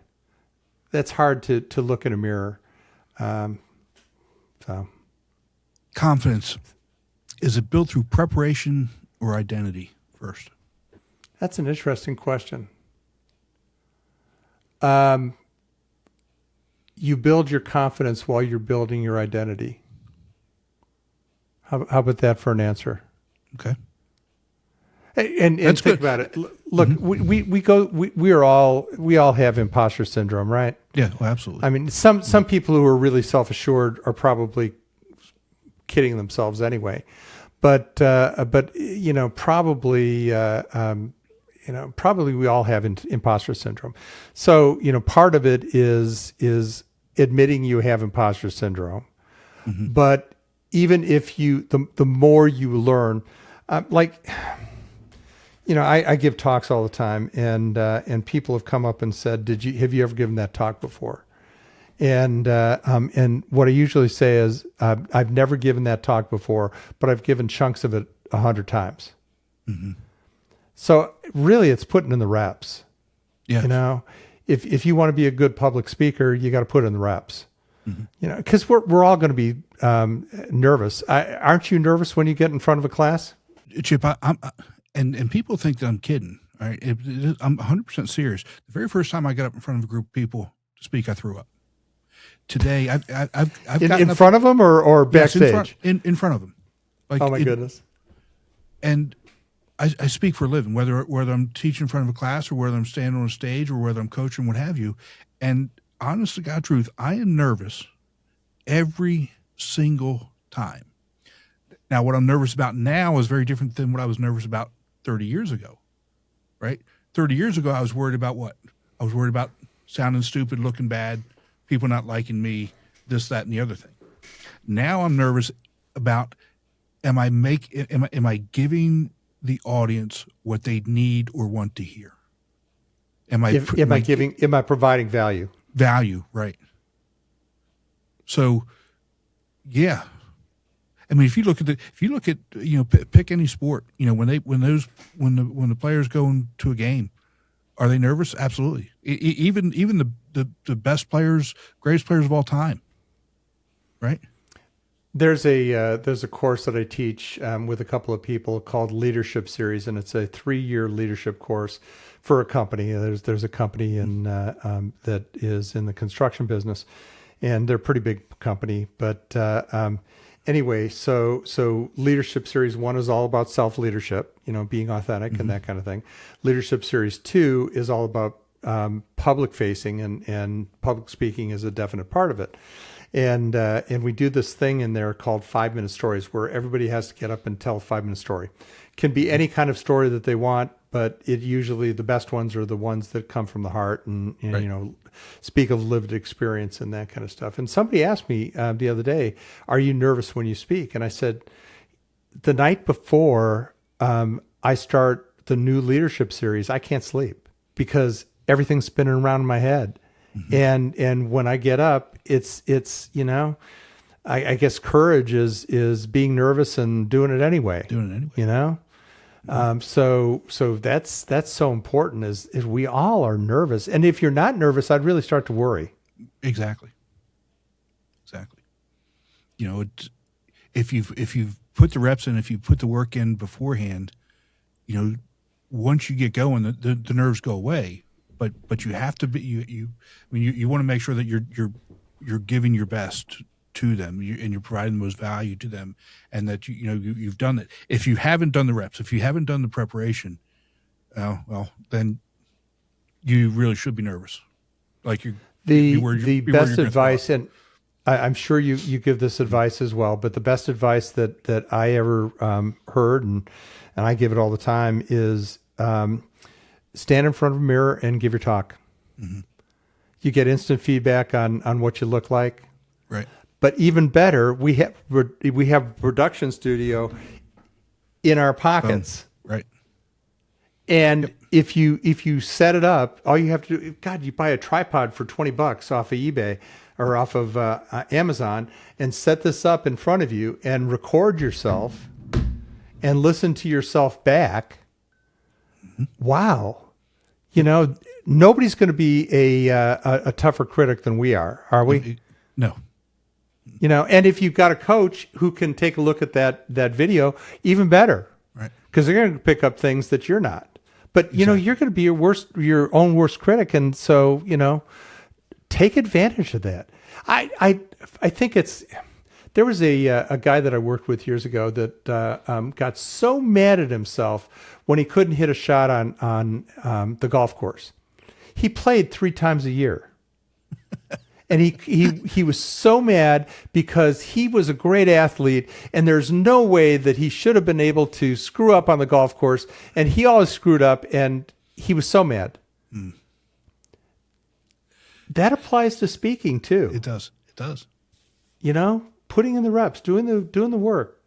That's hard to look in a mirror. Confidence, is it built through preparation or identity first? That's an interesting question. you build your confidence while you're building your identity. How about that for an answer? Okay. And That's think good. about it. Look, we all have imposter syndrome, right? Yeah, well, absolutely. I mean, some people who are really self-assured are probably kidding themselves anyway. But probably we all have imposter syndrome. So, part of it is admitting you have imposter syndrome. Mm-hmm. But even if the more you learn, I give talks all the time, and people have come up and said, have you ever given that talk before? And what I usually say is, I've never given that talk before, but I've given chunks of it 100 times. Mm-hmm. So really, it's putting in the reps. Yeah. If you want to be a good public speaker, you got to put in the reps. Mm-hmm. Because we're all going to be nervous. Aren't you nervous when you get in front of a class? Chip, and people think that I'm kidding. All right, I'm 100% serious. The very first time I got up in front of a group of people to speak, I threw up. Today, I've gotten in front of them or backstage? Yes, in front of them. Like, oh my goodness! And I speak for a living, whether I'm teaching in front of a class or whether I'm standing on a stage or whether I'm coaching, what have you. And honest to God truth, I am nervous every single time. Now, what I'm nervous about now is very different than what I was nervous about 30 years ago, right? 30 years ago, I was worried about what? I was worried about sounding stupid, looking bad, people not liking me, this, that, and the other thing. Now I'm nervous about, am I giving the audience what they need or want to hear? Am I providing value? Value, right. So, yeah. I mean, if you look at pick any sport, when the players go into a game, are they nervous? Absolutely. Even the best players, greatest players of all time, right? There's a course that I teach with a couple of people called Leadership Series, and it's a 3-year leadership course for a company. There's a company that is in the construction business, and they're a pretty big company. But anyway, so Leadership Series 1 is all about self-leadership, being authentic and that kind of thing. Leadership Series 2 is all about public facing, and public speaking is a definite part of it. And we do this thing in there called 5-minute stories, where everybody has to get up and tell a 5-minute story. Can be any kind of story that they want, but usually the best ones are the ones that come from the heart and right. Speak of lived experience and that kind of stuff. And somebody asked me the other day, "Are you nervous when you speak?" And I said, the night before I start the new leadership series, I can't sleep because everything's spinning around in my head. Mm-hmm. And when I get up, it's I guess courage is being nervous and doing it anyway. So that's so important is we all are nervous. And if you're not nervous, I'd really start to worry. Exactly. If you've put the reps in, if you put the work in beforehand, once you get going, the nerves go away. But you have to be you want to make sure that you're giving your best to them and you're providing the most value to them, and that you've done it. If you haven't done the reps, if you haven't done the preparation, then you really should be nervous. Like the best advice, and I'm sure you give this advice as well, but the best advice that I ever heard, and I give it all the time, is stand in front of a mirror and give your talk. Mm-hmm. You get instant feedback on what you look like. Right. But even better, we have a production studio in our pockets. Right. And if you set it up, all you have to do, you buy a tripod for $20 off of eBay or off of Amazon, and set this up in front of you and record yourself and listen to yourself back. Mm-hmm. Wow. Nobody's going to be a tougher critic than we are we? No. And if you've got a coach who can take a look at that video, even better. Right. Because they're going to pick up things that you're not. But, exactly. You're going to be your own worst critic. And so, take advantage of that. I think there was a guy that I worked with years ago that got so mad at himself when he couldn't hit a shot on the golf course. He played 3 times a year. And he was so mad because he was a great athlete, and there's no way that he should have been able to screw up on the golf course, and he always screwed up, and he was so mad. Mm. That applies to speaking too. It does. It does. You know, putting in the reps, doing the work,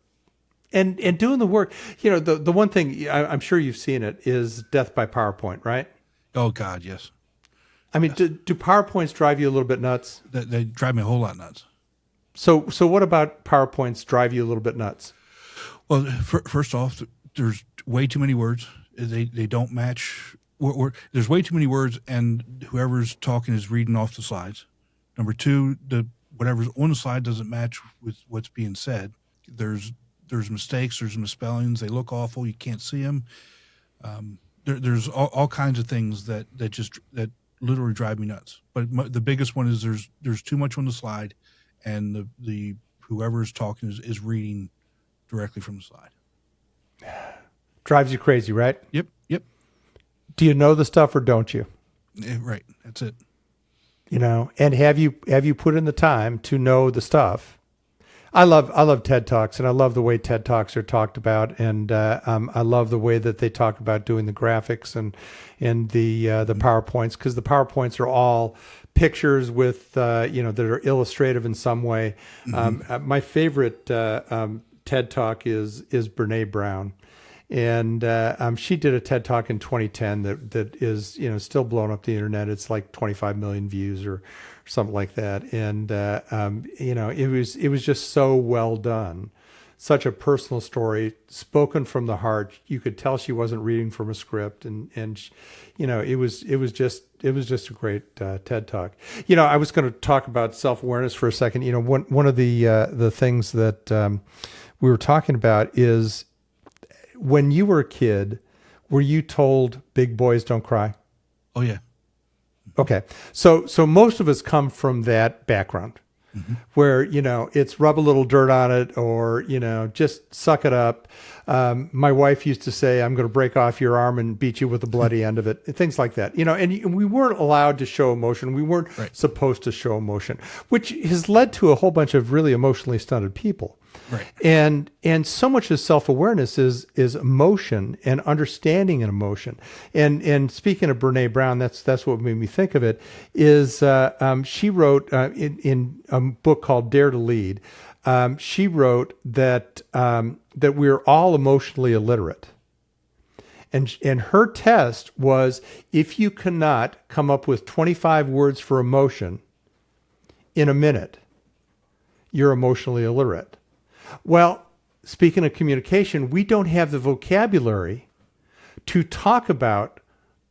and doing the work. You know, the one thing I'm sure you've seen it is death by PowerPoint, right? Oh God, yes. I mean, do PowerPoints drive you a little bit nuts? They drive me a whole lot nuts. So what about PowerPoints drive you a little bit nuts? Well, first off, there's way too many words. They don't match. There's way too many words, and whoever's talking is reading off the slides. Number 2, whatever's on the slide doesn't match with what's being said. There's mistakes. There's misspellings. They look awful. You can't see them. There's all kinds of things that literally drive me nuts. But the biggest one is there's too much on the slide, and the whoever's talking is reading directly from the slide. Drives you crazy, right? Yep. Do you know the stuff or don't you? Yeah, right. That's it. You know, and have you put in the time to know the stuff? I love TED Talks, and I love the way TED Talks are talked about, and I love the way that they talk about doing the graphics and the PowerPoints, because the PowerPoints are all pictures with that are illustrative in some way. Mm-hmm. My favorite TED Talk is Brene Brown, and she did a TED Talk in 2010 that is still blowing up the internet. It's like 25 million views or something like that, and it was just so well done, such a personal story, spoken from the heart. You could tell she wasn't reading from a script, and it was just a great TED Talk. I was going to talk about self-awareness for a second. One of the things that we were talking about is, when you were a kid, were you told big boys don't cry? Oh yeah. Okay. So most of us come from that background, mm-hmm. where, it's rub a little dirt on it, or, just suck it up. My wife used to say, I'm going to break off your arm and beat you with the bloody end of it. Things like that, and we weren't allowed to show emotion. We weren't supposed to show emotion, which has led to a whole bunch of really emotionally stunted people. Right. And so much of self-awareness is emotion and understanding an emotion. And speaking of Brene Brown, that's what made me think of it, is she wrote in a book called Dare to Lead, she wrote that we're all emotionally illiterate. And her test was, if you cannot come up with 25 words for emotion in a minute, you're emotionally illiterate. Well, speaking of communication, we don't have the vocabulary to talk about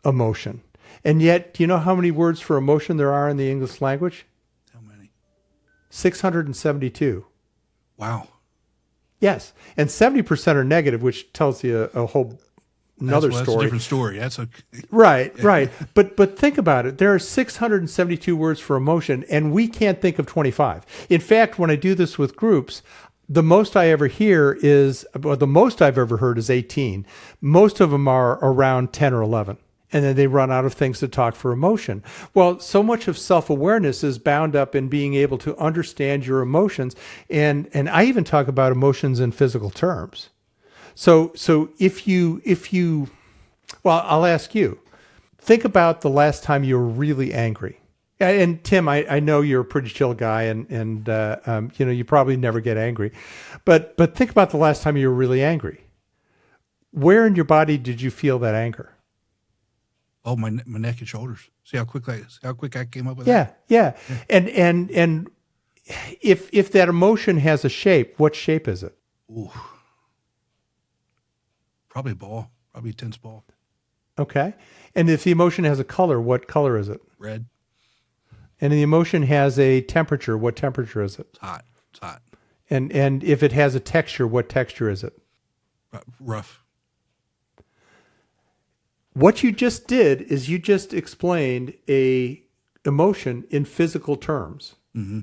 emotion. And yet, do you know how many words for emotion there are in the English language? How many? 672. Wow. Yes. And 70% are negative, which tells you a whole another story. That's a different story. That's a right. But think about it. There are 672 words for emotion, and we can't think of 25. In fact, when I do this with groups, the most I've ever heard is 18. Most of them are around 10 or 11. And then they run out of things to talk for emotion. Well, so much of self-awareness is bound up in being able to understand your emotions. And I even talk about emotions in physical terms. So if you, well, I'll ask you, think about the last time you were really angry. And Tim, I know you're a pretty chill guy, and you probably never get angry, but think about the last time you were really angry. Where in your body did you feel that anger? Oh, my neck and shoulders. See how quick I came up with that? Yeah. And if that emotion has a shape, what shape is it? Ooh. Probably a ball. Probably a tennis ball. Okay. And if the emotion has a color, what color is it? Red. And the emotion has a temperature, what temperature is it? It's hot. It's hot. And if it has a texture, what texture is it? Rough. What you just did is you just explained a emotion in physical terms. Mm-hmm.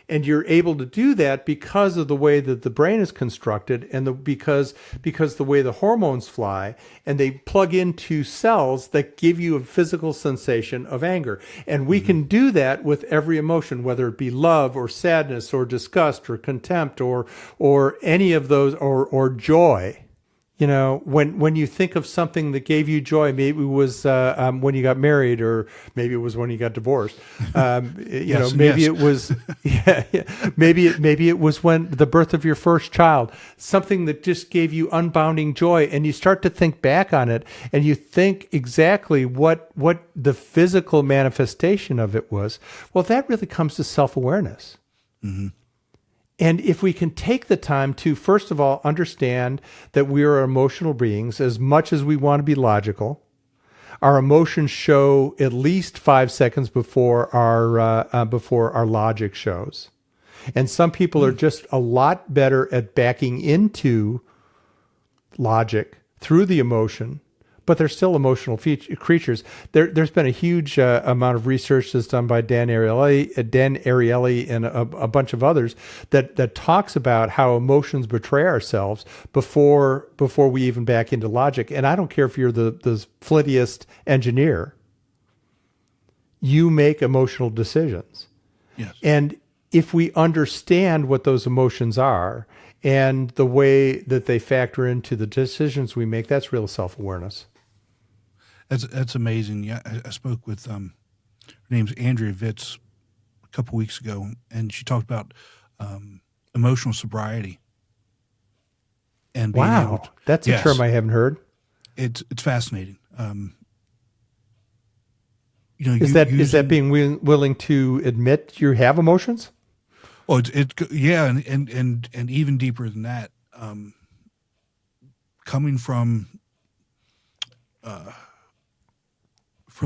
And you're able to do that because of the way that the brain is constructed and because the way the hormones fly, and they plug into cells that give you a physical sensation of anger. And we can do that with every emotion, whether it be love or sadness or disgust or contempt or any of those, or joy. You know, when you think of something that gave you joy, maybe it was when you got married, or maybe it was when you got divorced. Maybe it was, maybe it was when the birth of your first child. Something that just gave you unbounding joy, and you start to think back on it, and you think exactly what the physical manifestation of it was. Well, that really comes to self-awareness. Mm-hmm. And if we can take the time to, first of all, understand that we are emotional beings as much as we want to be logical. Our emotions show at least 5 seconds before our logic shows. And some people are just a lot better at backing into logic through the emotion, but they're still emotional creatures. There's been a huge amount of research that's done by Dan Ariely and a bunch of others that talks about how emotions betray ourselves before we even back into logic. And I don't care if you're the flintiest engineer, you make emotional decisions. Yes. And if we understand what those emotions are and the way that they factor into the decisions we make, that's real self-awareness. That's amazing. Yeah, I spoke with her name's Andrea Vitz a couple weeks ago, and she talked about emotional sobriety. And being able to, that's a term I haven't heard. It's fascinating. Is that being willing to admit you have emotions? Oh, and even deeper than that, coming from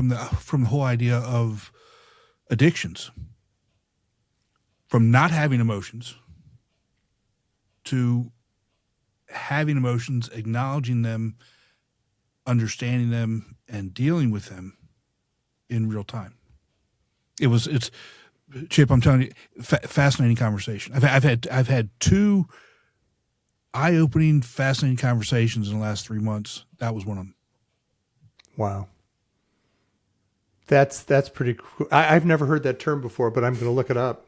the whole idea of addictions, from not having emotions to having emotions, acknowledging them, understanding them, and dealing with them in real time. It's Chip, I'm telling you, fascinating conversation. I've had two eye-opening, fascinating conversations in the last 3 months. That was one of them. Wow. That's pretty cool. I've never heard that term before, but I'm going to look it up.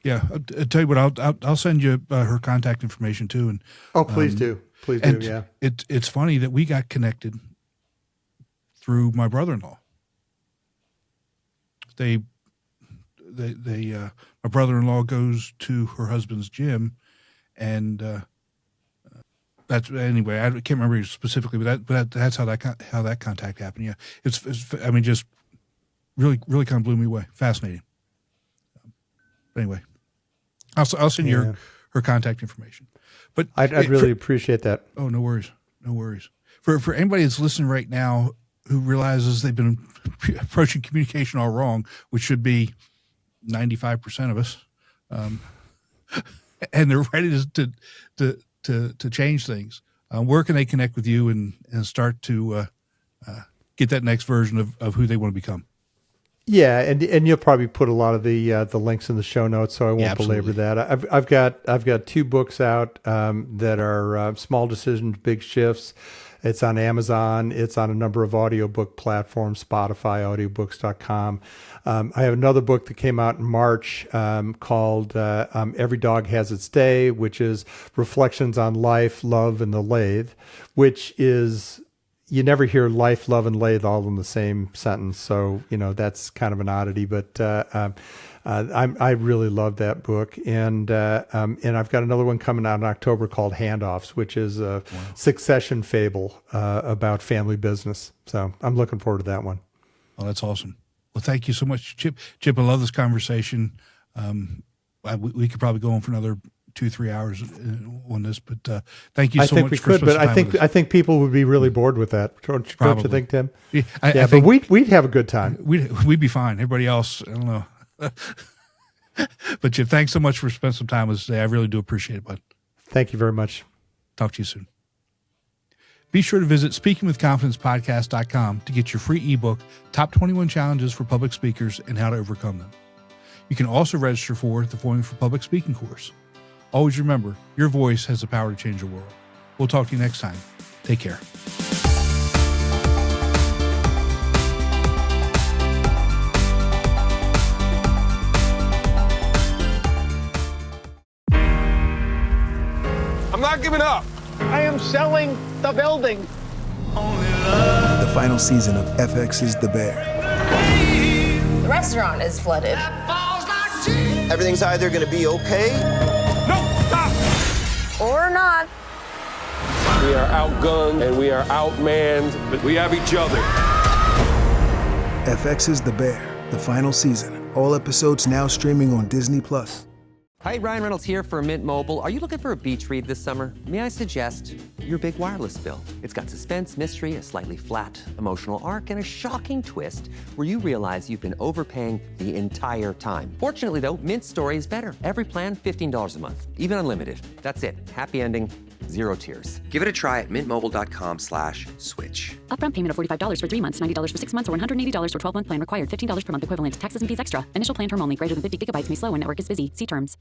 Yeah, I'll tell you what. I'll send you her contact information too. And please do. Yeah. It's funny that we got connected through my brother-in-law. My brother-in-law goes to her husband's gym, and that's anyway. I can't remember specifically, but that's how that contact happened. Yeah, it's just really kind of blew me away. Fascinating. But anyway, I'll send you her contact information. But I'd really appreciate that. Oh, no worries. For anybody that's listening right now who realizes they've been approaching communication all wrong, which should be 95% of us, and they're ready to change things, where can they connect with you and start to get that next version of who they want to become? Yeah, and you'll probably put a lot of the links in the show notes, so I won't belabor that. I've got 2 books out that are Small Decisions, Big Shifts. It's on Amazon. It's on a number of audiobook platforms, Spotify, audiobooks.com. I have another book that came out in March called Every Dog Has Its Day, which is Reflections on Life, Love, and the Lathe, which is, you never hear life, love, and lathe all in the same sentence. So, that's kind of an oddity, but I really love that book. And I've got another one coming out in October called Handoffs, which is a succession fable about family business. So I'm looking forward to that one. Oh, that's awesome. Well, thank you so much, Chip. Chip, I love this conversation. We could probably go on for another 2-3 hours on this, but thank you so much. I think we could, but I think people would be really bored with that. Don't you think, Tim? Yeah, I think but we'd have a good time. We'd be fine. Everybody else, I don't know. But Chip, thanks so much for spending some time with us today. I really do appreciate it, bud. Thank you very much. Talk to you soon. Be sure to visit speakingwithconfidencepodcast.com to get your free ebook, Top 21 Challenges for Public Speakers and How to Overcome Them. You can also register for the Forming for Public Speaking course. Always remember, your voice has the power to change the world. We'll talk to you next time. Take care. I'm not giving up. I am selling the building. The final season of FX's The Bear. The restaurant is flooded. Everything's either going to be okay. No, stop. Or not. We are outgunned and we are outmanned, but we have each other. FX's The Bear, the final season. All episodes now streaming on Disney+. Hi, Ryan Reynolds here for Mint Mobile. Are you looking for a beach read this summer? May I suggest your big wireless bill? It's got suspense, mystery, a slightly flat emotional arc, and a shocking twist where you realize you've been overpaying the entire time. Fortunately, though, Mint's story is better. Every plan, $15 a month, even unlimited. That's it. Happy ending, zero tears. Give it a try at mintmobile.com/switch. Upfront payment of $45 for 3 months, $90 for 6 months, or $180 for 12-month plan required. $15 per month equivalent. Taxes and fees extra. Initial plan term only. Greater than 50 gigabytes may slow when network is busy. See terms.